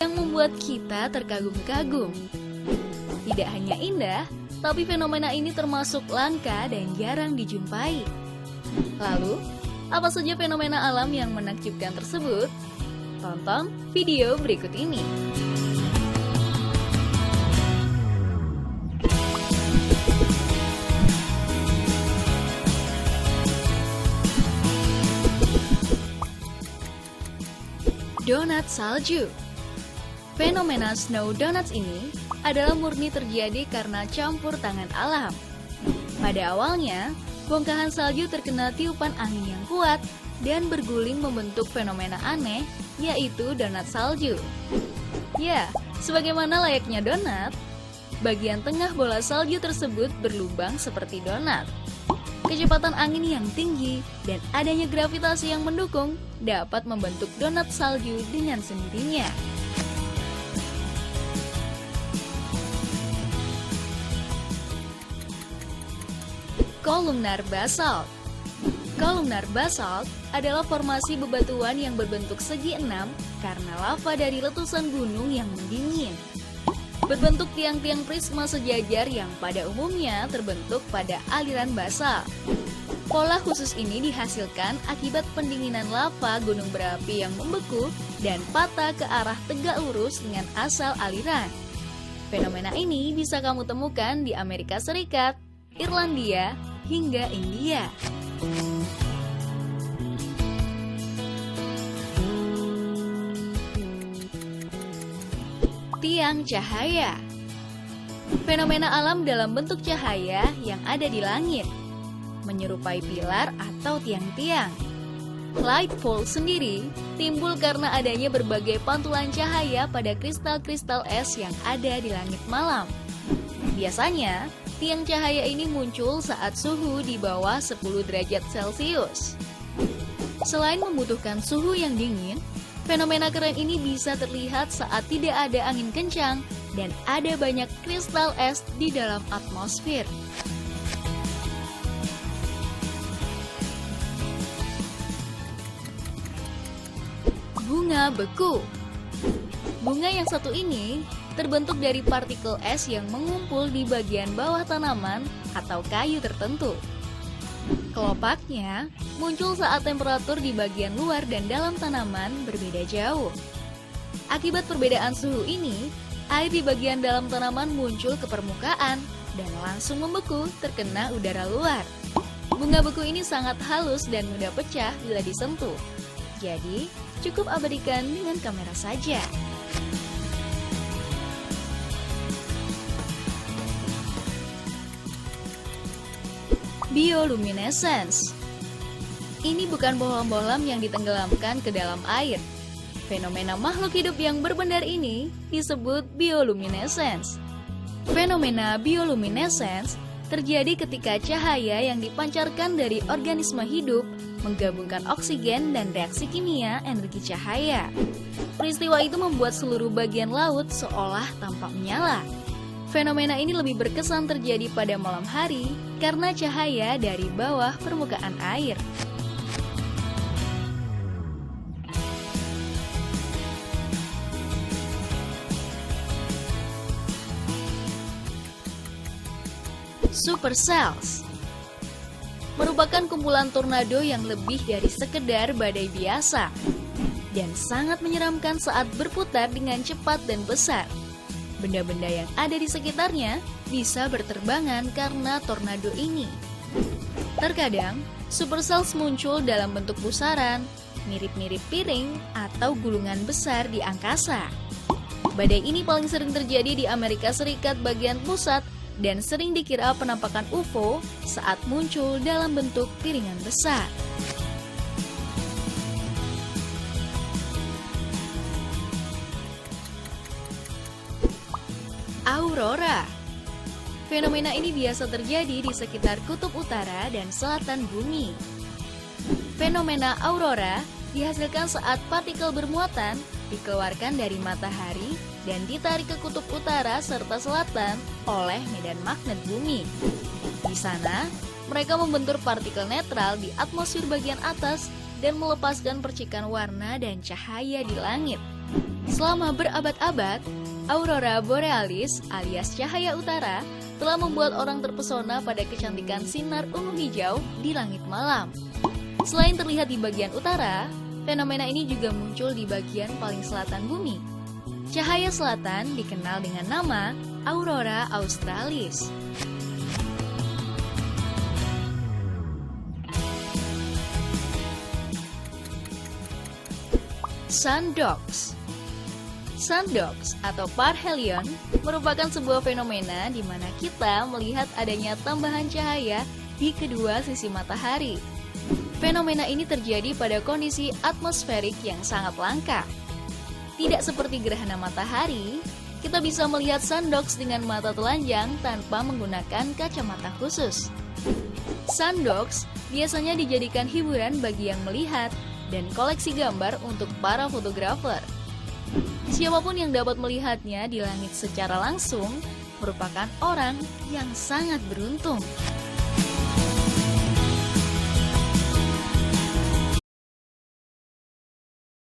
yang membuat kita terkagum-kagum. Tidak hanya indah, tapi fenomena ini termasuk langka dan jarang dijumpai. Lalu, apa saja fenomena alam yang menakjubkan tersebut? Tonton video berikut ini. Donat salju. Fenomena snow donuts ini adalah murni terjadi karena campur tangan alam. Pada awalnya, bongkahan salju terkena tiupan angin yang kuat dan berguling membentuk fenomena aneh, yaitu donat salju. Ya, sebagaimana layaknya donat, bagian tengah bola salju tersebut berlubang seperti donat. Kecepatan angin yang tinggi dan adanya gravitasi yang mendukung dapat membentuk donat salju dengan sendirinya. Kolumnar basalt. Kolumnar basalt adalah formasi bebatuan yang berbentuk segi enam karena lava dari letusan gunung yang mendingin. Berbentuk tiang-tiang prisma sejajar yang pada umumnya terbentuk pada aliran basalt. Pola khusus ini dihasilkan akibat pendinginan lava gunung berapi yang membeku dan patah ke arah tegak lurus dengan asal aliran. Fenomena ini bisa kamu temukan di Amerika Serikat, Irlandia, hingga India. Tiang cahaya. Fenomena alam dalam bentuk cahaya yang ada di langit, menyerupai pilar atau tiang-tiang. Light pole sendiri timbul karena adanya berbagai pantulan cahaya pada kristal-kristal es yang ada di langit malam. Biasanya, tiang cahaya ini muncul saat suhu di bawah 10 derajat Celcius. Selain membutuhkan suhu yang dingin, fenomena keren ini bisa terlihat saat tidak ada angin kencang dan ada banyak kristal es di dalam atmosfer. Bunga beku. Bunga yang satu ini terbentuk dari partikel es yang mengumpul di bagian bawah tanaman atau kayu tertentu. Kelopaknya muncul saat temperatur di bagian luar dan dalam tanaman berbeda jauh. Akibat perbedaan suhu ini, air di bagian dalam tanaman muncul ke permukaan dan langsung membeku terkena udara luar. Bunga beku ini sangat halus dan mudah pecah bila disentuh. Jadi, cukup abadikan dengan kamera saja. Bioluminescence. Ini bukan bohlam-bohlam yang ditenggelamkan ke dalam air. Fenomena makhluk hidup yang berbendar ini disebut bioluminescence. Fenomena bioluminescence terjadi ketika cahaya yang dipancarkan dari organisme hidup menggabungkan oksigen dan reaksi kimia energi cahaya. Peristiwa itu membuat seluruh bagian laut seolah tampak menyala. Fenomena ini lebih berkesan terjadi pada malam hari karena cahaya dari bawah permukaan air. Supercells merupakan kumpulan tornado yang lebih dari sekedar badai biasa dan sangat menyeramkan saat berputar dengan cepat dan besar. Benda-benda yang ada di sekitarnya bisa berterbangan karena tornado ini. Terkadang, supercells muncul dalam bentuk pusaran, mirip-mirip piring atau gulungan besar di angkasa. Badai ini paling sering terjadi di Amerika Serikat bagian pusat dan sering dikira penampakan UFO saat muncul dalam bentuk piringan besar. Aurora. Fenomena ini biasa terjadi di sekitar kutub utara dan selatan bumi. Fenomena aurora dihasilkan saat partikel bermuatan dikeluarkan dari matahari dan ditarik ke kutub utara serta selatan oleh medan magnet bumi. Di sana, mereka membentur partikel netral di atmosfer bagian atas dan melepaskan percikan warna dan cahaya di langit. Selama berabad-abad, aurora borealis alias cahaya utara telah membuat orang terpesona pada kecantikan sinar ungu hijau di langit malam. Selain terlihat di bagian utara, fenomena ini juga muncul di bagian paling selatan bumi. Cahaya selatan dikenal dengan nama aurora australis. Sundogs. Sundogs atau parhelion merupakan sebuah fenomena di mana kita melihat adanya tambahan cahaya di kedua sisi matahari. Fenomena ini terjadi pada kondisi atmosferik yang sangat langka. Tidak seperti gerhana matahari, kita bisa melihat sundogs dengan mata telanjang tanpa menggunakan kacamata khusus. Sundogs biasanya dijadikan hiburan bagi yang melihat dan koleksi gambar untuk para fotografer. Siapapun yang dapat melihatnya di langit secara langsung merupakan orang yang sangat beruntung.